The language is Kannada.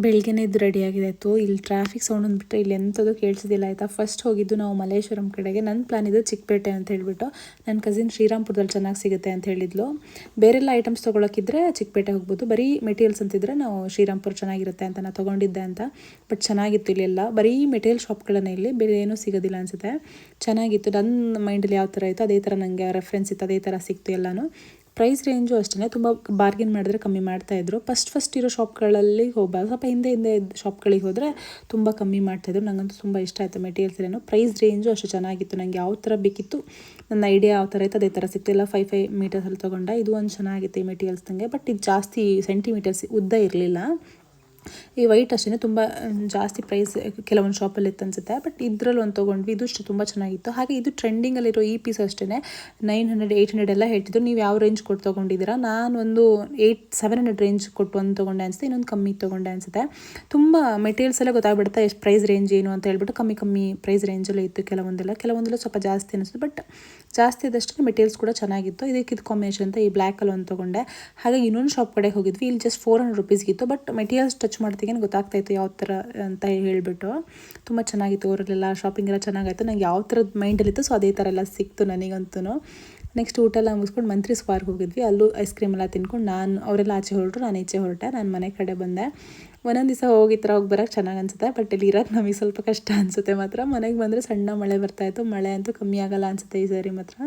ಬೆಳಗ್ಗೆನೇ ಇದು ರೆಡಿಯಾಗಿದೆ ಆಯಿತು. ಇಲ್ಲಿ ಟ್ರಾಫಿಕ್ ಸೌಂಡ್ ಅಂದ್ಬಿಟ್ರೆ ಇಲ್ಲಿ ಎಂಥದ್ದು ಕೇಳಿಸಿದಿಲ್ಲ ಆಯಿತಾ. ಫಸ್ಟ್ ಹೋಗಿದ್ದು ನಾವು ಮಲ್ಲೇಶ್ವರಂ ಕಡೆಗೆ. ನನ್ನ ಪ್ಲಾನ್ ಇದು ಚಿಕ್ಕಪೇಟೆ ಅಂತ ಹೇಳಿಬಿಟ್ಟು. ನನ್ನ ಕಸಿನ್ ಶ್ರೀರಾಮ್ಪುರದಲ್ಲಿ ಚೆನ್ನಾಗಿ ಸಿಗುತ್ತೆ ಅಂತ ಹೇಳಿದ್ಲು. ಬೇರೆಲ್ಲ ಐಟಮ್ಸ್ ತೊಗೊಳಕ್ಕಿದ್ರೆ ಚಿಕ್ಕಪೇಟೆ ಹೋಗ್ಬೋದು, ಬರೀ ಮೆಟೀರಿಯಲ್ಸ್ ಅಂತಿದ್ರೆ ನಾವು ಶ್ರೀರಾಮ್ಪುರ ಚೆನ್ನಾಗಿರುತ್ತೆ ಅಂತ ನಾನು ತೊಗೊಂಡಿದ್ದೆ ಅಂತ. ಬಟ್ ಚೆನ್ನಾಗಿತ್ತು ಇಲ್ಲೆಲ್ಲ ಬರೀ ಮೆಟೀರಿಯಲ್ ಶಾಪ್ಗಳನ್ನೇ, ಇಲ್ಲಿ ಬೇರೆ ಏನೂ ಸಿಗೋದಿಲ್ಲ ಅನಿಸುತ್ತೆ. ಚೆನ್ನಾಗಿತ್ತು. ನನ್ನ ಮೈಂಡಲ್ಲಿ ಯಾವ ಥರ ಇತ್ತು ಅದೇ ಥರ ನನಗೆ ರೆಫರೆನ್ಸ್ ಇತ್ತು, ಅದೇ ಥರ ಸಿಕ್ತು ಎಲ್ಲನೂ. ಪ್ರೈಸ್ ರೇಂಜು ಅಷ್ಟೇ, ತುಂಬ ಬಾರ್ಗೇನ್ ಮಾಡಿದ್ರೆ ಕಮ್ಮಿ ಮಾಡ್ತಾಯಿದ್ರು. ಫಸ್ಟ್ ಇರೋ ಶಾಪ್ಗಳಲ್ಲಿ ಹೋಗ್ಬಾರ್ದು, ಸ್ವಲ್ಪ ಹಿಂದೆ ಶಾಪ್ಗಳಿಗೆ ಹೋದರೆ ತುಂಬ ಕಮ್ಮಿ ಮಾಡ್ತಾಯಿದ್ರು. ನನಗಂತೂ ತುಂಬ ಇಷ್ಟ ಆಯಿತು ಮೆಟೀರಿಯಲ್ಸ್ ಏನೋ. ಪ್ರೈಸ್ ರೇಂಜು ಅಷ್ಟು ಚೆನ್ನಾಗಿತ್ತು. ನನಗೆ ಯಾವ ಥರ ಬೇಕಿತ್ತು, ನನ್ನ ಐಡಿಯಾ ಯಾವ ಥರ ಇತ್ತು ಅದೇ ಥರ ಸಿಕ್ತು. ಎಲ್ಲ 5 ಮೀಟರ್ಸಲ್ಲಿ ತೊಗೊಂಡೆ. ಇದು ಒಂದು ಚೆನ್ನಾಗಿತ್ತು ಈ ಮೆಟೀರಿಯಲ್ಸ್ ನನಗೆ. ಬಟ್ ಇದು ಜಾಸ್ತಿ ಸೆಂಟಿಮೀಟರ್ಸ್ ಉದ್ದ ಇರಲಿಲ್ಲ. ಈ ವೈಟ್ ಅಷ್ಟೇ ತುಂಬ ಜಾಸ್ತಿ ಪ್ರೈಸ್ ಕೆಲವೊಂದು ಶಾಪಲ್ಲಿ ಇತ್ತು ಅನಿಸುತ್ತೆ. ಬಟ್ ಇದರಲ್ಲಿ ಒಂದು ತೊಗೊಂಡ್ವಿ, ಇದು ಅಷ್ಟು ತುಂಬ ಚೆನ್ನಾಗಿತ್ತು. ಹಾಗೆ ಇದು ಟ್ರೆಂಡಿಂಗಲ್ಲಿರೋ ಈ ಪೀಸ್ ಅಷ್ಟೇ 900 800 ಎಲ್ಲ ಹೇಳ್ತಿದ್ರು. ನೀವು ಯಾವ ರೇಂಜ್ ಕೊಟ್ಟು ತೊಗೊಂಡಿದ್ದೀರಾ? ನಾನು ಒಂದು 700 ರೇಂಜ್ ಕೊಟ್ಟು ಒಂದು ತೊಗೊಂಡೆ ಅನಿಸುತ್ತೆ, ಇನ್ನೊಂದು ಕಮ್ಮಿ ತೊಗೊಂಡೆ ಅನಿಸುತ್ತೆ. ತುಂಬ ಮೆಟೀರಿಯಲ್ಸ್ ಎಲ್ಲ ಗೊತ್ತಾಗ್ಬಿಡುತ್ತೆ ಎಷ್ಟು ಪ್ರೈಸ್ ರೇಂಜ್ ಏನು ಅಂತ ಹೇಳ್ಬಿಟ್ಟು. ಕಮ್ಮಿ ಪ್ರೈಸ್ ರೇಂಜಲ್ಲೇ ಇತ್ತು ಕೆಲವೊಂದೆಲ್ಲ ಸ್ವಲ್ಪ ಜಾಸ್ತಿ ಅನಿಸ್ತು. ಬಟ್ ಜಾಸ್ತಿ ಆದಷ್ಟು ಮೆಟೀರಿಯಲ್ಸ್ ಕೂಡ ಚೆನ್ನಾಗಿತ್ತು. ಇದಕ್ಕಿದು ಕಾಂಬಿನೇಷನ್ ಅಂತ ಈ ಬ್ಲ್ಯಾಕಲ್ಲಿ ಒಂದು ತೊಗೊಂಡೆ. ಹಾಗಾಗಿ ಇನ್ನೊಂದು ಶಾಪ್ ಕಡೆ ಹೋಗಿದ್ವಿ. ಇಲ್ಲಿ ಜಸ್ಟ್ 400 ರುಪೀಸ್ಗಿತ್ತು. ಬಟ್ ಮೆಟೀರಿಯಲ್ಸ್ ಟಚ್ ಮಾಡ್ತಿಗೇನು ಗೊತ್ತಾಗ್ತಾಯಿತ್ತು ಯಾವ ಥರ ಅಂತ ಹೇಳಿಬಿಟ್ಟು. ತುಂಬ ಚೆನ್ನಾಗಿತ್ತು. ಅವರಲ್ಲೆಲ್ಲ ಶಾಪಿಂಗ್ ಎಲ್ಲ ಚೆನ್ನಾಗಾಯಿತು. ನಂಗೆ ಯಾವ ಥರದ್ದು ಮೈಂಡಲ್ಲಿತ್ತು ಸೊ ಅದೇ ಥರ ಎಲ್ಲ ಸಿಕ್ತು ನನಗಂತೂ. ನೆಕ್ಸ್ಟ್ ಊಟ ಎಲ್ಲ ಮುಗಿಸ್ಕೊಂಡು ಮಂತ್ರಿ ಸ್ಕ್ವೇರ್ಗೆ ಹೋಗಿದ್ವಿ. ಅಲ್ಲೂ ಐಸ್ ಕ್ರೀಮ್ ಎಲ್ಲ ತಿನ್ಕೊಂಡು ಅವರೆಲ್ಲ ಆಚೆ ಹೊರಟರು, ನಾನು ಈಚೆ ಹೊರಟೆ. ನಾನು ಮನೆ ಕಡೆ ಬಂದೆ. ಒಂದೊಂದು ದಿವಸ ಹೋಗಿ ಬರೋಕ್ಕೆ ಚೆನ್ನಾಗಿ ಅನಿಸುತ್ತೆ. ಬಟ್ ಇಲ್ಲಿ ಇರೋಕ್ಕೆ ನಮಗೆ ಸ್ವಲ್ಪ ಕಷ್ಟ ಅನಿಸುತ್ತೆ ಮಾತ್ರ. ಮನೆಗೆ ಬಂದರೆ ಸಣ್ಣ ಮಳೆ ಬರ್ತಾಯಿತ್ತು. ಮಳೆ ಅಂತೂ ಕಮ್ಮಿ ಆಗಲ್ಲ ಅನಿಸುತ್ತೆ ಈ ಸಾರಿ ಮಾತ್ರ.